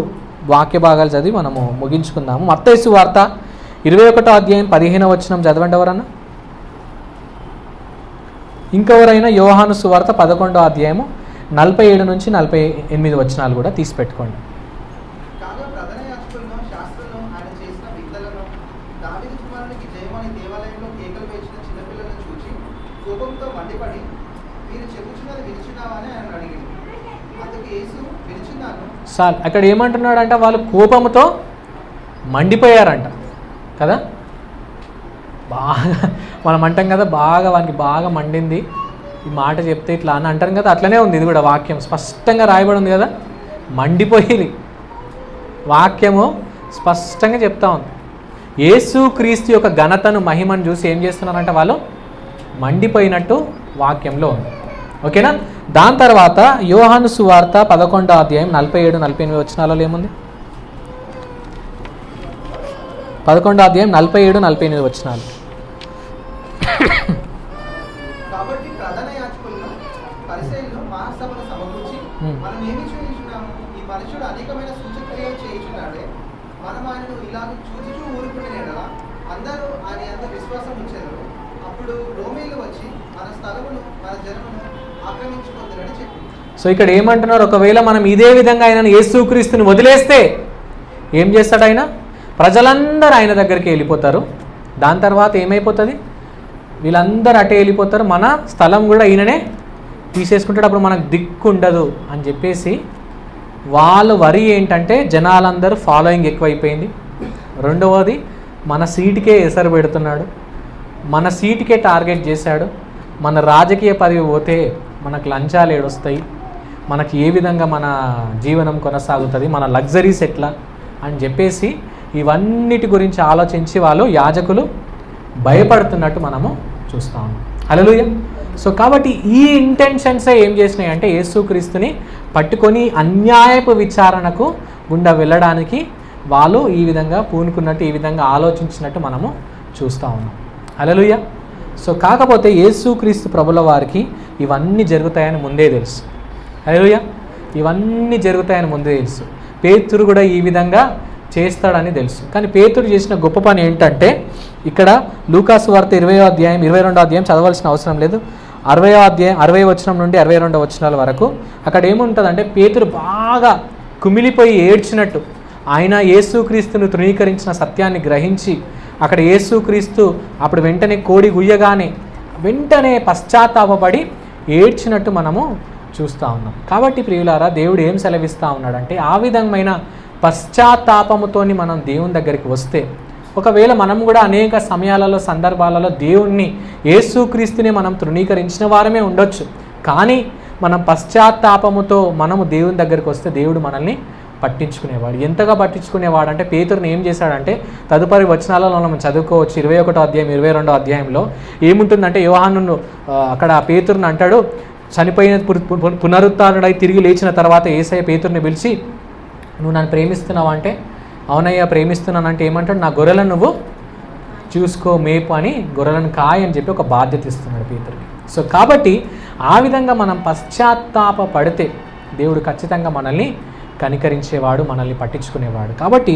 వాక్య భాగాలు చదివి మనము ముగించుకుందాము. మత్తయి సువార్త 21వ అధ్యాయం 15వ వచనం చదవండి ఎవరన్నా. ఇంకెవరైనా యోహాను సువార్త 11వ అధ్యాయము 47 నుంచి 48 వచనాలు కూడా తీసి పెట్టుకోండి. నీతికి జయమని దేవాలయంలో కేకలు వేసిన చిన్నపిల్లలను చూచి కోపంతో మండిపడి మీరు చెప్పుచున్నది వినిచున్నావా అని ఆయన అడిగింది. అందుకు యేసు వినిచున్నాను. సార్ అక్కడ ఏమంటున్నాడంట, వాళ్ళు కోపంతో మండిపోయారంట కదా. బాగా మనం అంటాం కదా, వానికి బాగా మండింది ఈ మాట చెప్తే ఇట్లా అని అంటారు కదా, అట్లనే ఉంది. ఇది కూడా వాక్యం స్పష్టంగా రాయబడి ఉంది కదా, మండిపోయి వాక్యము స్పష్టంగా చెప్తా ఉంది. యేసుక్రీస్తు యొక్క ఘనతను మహిమను చూసి ఏం చేస్తున్నారంటే వాళ్ళు మండిపోయినట్టు వాక్యంలో ఉంది. ఓకేనా. దాని తర్వాత యోహాను సువార్త 11వ అధ్యాయం 47-48 వచనాలలో ఏముంది? 11వ అధ్యాయం 47-48 వచనాలు. కాబట్టి ప్రధాన యాజకులను పరిసయ్యులను మహాసభను సమకూర్చి మనం ఏమి చేయుచున్నాము? ఈ మనుషుడు అనేకమైన సూచక్రియలు చేయుచున్నాడే, మనం ఆయనను ఇలాగ చూచుచూ ఊరుకునేలా అందరూ ఆయన యందు విశ్వాసం ఉంచెదరు. అప్పుడు రోమీయులు వచ్చి మన స్థలమును మన జనమును ఆక్రమించుకుందరని చెప్పి. సో ఇక్కడ ఏమంటున్నారు, ఒకవేళ మనం ఇదే విధంగా ఆయన యేసుక్రీస్తుని వదిలేస్తే ఏం చేస్తాడు ఆయన? ప్రజలందరూ ఆయన దగ్గరికి వెళ్ళిపోతారు. దాని తర్వాత ఏమైపోతుంది? వీళ్ళందరూ అటే వెళ్ళిపోతారు, మన స్థలం కూడా ఈయననే తీసేసుకుంటాడు, అప్పుడు మనకు దిక్కు ఉండదు అని చెప్పేసి వాళ్ళు వరి ఏంటంటే జనాలందరూ ఫాలోయింగ్ ఎక్కువైపోయింది. రెండవది మన సీటుకే ఎసరు పెడుతున్నాడు, మన సీటుకే టార్గెట్ చేశాడు. మన రాజకీయ పదవి పోతే మనకు లంచాలు ఏడొస్తాయి, మనకి ఏ విధంగా మన జీవనం కొనసాగుతుంది, మన లగ్జరీస్ ఎట్లా అని చెప్పేసి ఇవన్నిటి గురించి ఆలోచించి వాళ్ళు యాజకులు భయపడుతున్నట్టు మనము చూస్తా ఉన్నాం. హల్లెలూయా. సో కాబట్టి ఈ ఇంటెన్షన్సే ఏం చేసినాయి అంటే యేసుక్రీస్తుని పట్టుకొని అన్యాయపు విచారణకు గుండా వెళ్ళడానికి వాళ్ళు ఈ విధంగా పూనుకున్నట్టు, ఈ విధంగా ఆలోచించినట్టు మనము చూస్తూ ఉన్నాం. హల్లెలూయా. సో కాకపోతే యేసుక్రీస్తు ప్రభుల వారికి ఇవన్నీ జరుగుతాయని ముందే తెలుసు. హల్లెలూయా. ఇవన్నీ జరుగుతాయని ముందే తెలుసు. పేతురు కూడా ఈ విధంగా చేస్తాడని తెలుసు. కానీ పేతురు చేసిన గొప్ప పని ఏంటంటే, ఇక్కడ లూకాసు వార్త 20వ అధ్యాయం 22వ అధ్యాయం చదవాల్సిన అవసరం లేదు. 60వ అధ్యాయం 60 వచనం నుండి 62వ వచనాల వరకు అక్కడ ఏముంటుందంటే, పేతురు బాగా కుమిలిపోయి ఏడ్చినట్టు, ఆయన యేసుక్రీస్తును తృణీకరించిన సత్యాన్ని గ్రహించి అక్కడ యేసుక్రీస్తు అప్పుడు వెంటనే కోడి గుయ్యగానే వెంటనే పశ్చాత్తాపపడి ఏడ్చినట్టు మనము చూస్తూ ఉన్నాం. కాబట్టి ప్రియులారా, దేవుడు ఏం సెలవిస్తూ ఉన్నాడంటే, ఆ విధమైన పశ్చాత్తాపముతోని మనం దేవుని దగ్గరికి వస్తే, ఒకవేళ మనం కూడా అనేక సమయాలలో సందర్భాలలో దేవుణ్ణి యేసుక్రీస్తుని మనం తృణీకరించిన వారమే ఉండొచ్చు. కానీ మనం పశ్చాత్తాపముతో మనము దేవుని దగ్గరికి వస్తే దేవుడు మనల్ని పట్టించుకునేవాడు. ఎంతగా పట్టించుకునేవాడు అంటే, పేతురుని ఏం చేశాడంటే తదుపరి వచనాలలో మనం చదువుకోవచ్చు. 21వ అధ్యాయం 22వ అధ్యాయంలో ఏముంటుందంటే, యోహాను అక్కడ పేతురుని అంటాడు, చనిపోయిన పునరుత్థానుడై తిరిగి లేచిన తర్వాత యేసయ్య పేతురుని పిలిచి, నువ్వు నన్ను ప్రేమిస్తున్నావు అంటే, అవునయ్యా ప్రేమిస్తున్నానంటే ఏమంటాడు, నా గొర్రెలను నువ్వు చూసుకో, మేపు అని, గొర్రెలను కాయ అని చెప్పి ఒక బాధ్యత ఇస్తున్నాడు పేతురుని. సో కాబట్టి ఆ విధంగా మనం పశ్చాత్తాప పడితే దేవుడు ఖచ్చితంగా మనల్ని కనికరించేవాడు, మనల్ని పట్టించుకునేవాడు. కాబట్టి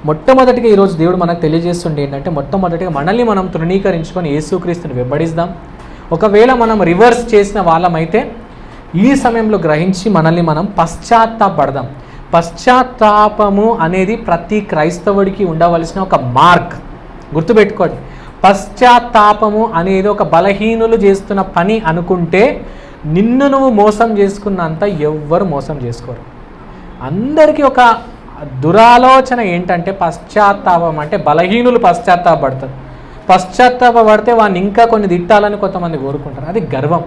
మొట్టమొదటిగా ఈరోజు దేవుడు మనకు తెలియజేస్తుండే ఏంటంటే, మొట్టమొదటిగా మనల్ని మనం తృణీకరించుకొని యేసుక్రీస్తుని వెంబడిద్దాం. ఒకవేళ మనం రివర్స్ చేసిన వాళ్ళమైతే ఈ సమయంలో గ్రహించి మనల్ని మనం పశ్చాత్తాపడదాం. పశ్చాత్తాపము అనేది ప్రతి క్రైస్తవుడికి ఉండవలసిన ఒక మార్క్. గుర్తుపెట్టుకోండి, పశ్చాత్తాపము అనేది ఒక బలహీనులు చేస్తున్న పని అనుకుంటే నిన్ను నువ్వు మోసం చేసుకున్నంత ఎవ్వరు మోసం చేసుకోరు. అందరికీ ఒక దురాలోచన ఏంటంటే, పశ్చాత్తాపం అంటే బలహీనులు పశ్చాత్తాపడతారు. పశ్చాత్తాపడితే వాడిని ఇంకా కొన్ని తిట్టాలని కొంతమంది కోరుకుంటారు, అది గర్వం.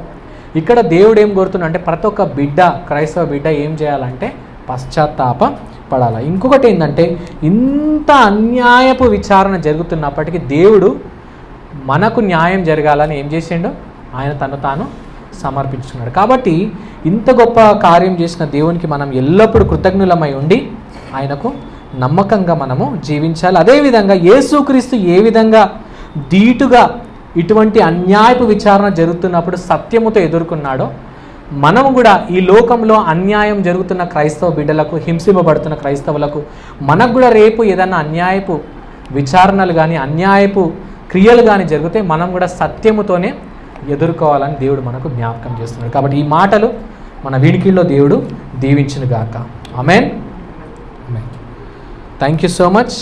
ఇక్కడ దేవుడు ఏం కోరుతున్నా అంటే, ప్రతి ఒక్క బిడ్డ, క్రైస్తవ బిడ్డ ఏం చేయాలంటే పశ్చాత్తాప పడాలి. ఇంకొకటి ఏంటంటే, ఇంత అన్యాయపు విచారణ జరుగుతున్నప్పటికీ దేవుడు మనకు న్యాయం జరగాలని ఏం చేసిండు, ఆయన తను తాను సమర్పించుకున్నాడు. కాబట్టి ఇంత గొప్ప కార్యం చేసిన దేవునికి మనం ఎల్లప్పుడూ కృతజ్ఞులమై ఉండి ఆయనకు నమ్మకంగా మనము జీవించాలి. అదేవిధంగా యేసుక్రీస్తు ఏ విధంగా ధీటుగా ఇటువంటి అన్యాయపు విచారణ జరుగుతున్నప్పుడు సత్యముతో ఎదుర్కొన్నాడో, మనము కూడా ఈ లోకంలో అన్యాయం జరుగుతున్న క్రైస్తవ బిడ్డలకు, హింసింపబడుతున్న క్రైస్తవులకు, మనకు కూడా రేపు ఏదన్నా అన్యాయపు విచారణలు కానీ అన్యాయపు క్రియలు కానీ జరిగితే మనం కూడా సత్యముతోనే ఎదుర్కోవాలని దేవుడు మనకు జ్ఞాపకం చేస్తున్నాడు. కాబట్టి ఈ మాటలు మన వినికిడిలో దేవుడు దీవించును గాక. Amen. Thank you so much.